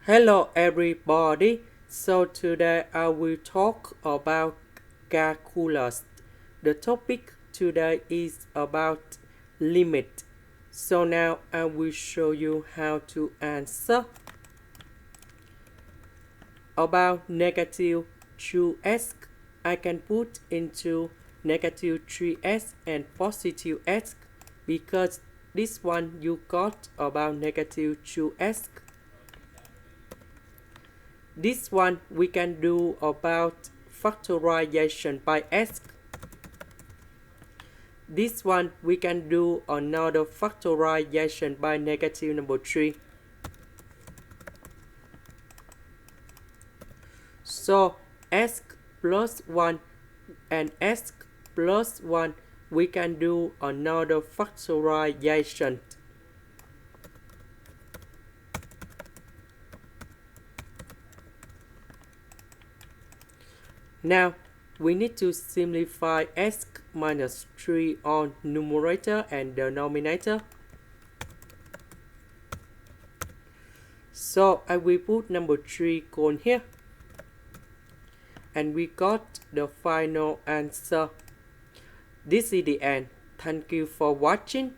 Hello everybody. So today I will talk about calculus. The topic today is about limit. So now I will show you how to answer about negative 2x. I can put into negative 3x and positive x because this one you got about negative 2x. This one we can do about factorization by x. This one we can do another factorization by negative number 3. So x plus 1 and x plus 1 we can do another factorization. Now we need to simplify x minus 3 on numerator and denominator. So I will put number 3 cone here. And we got the final answer. This is the end. Thank you for watching.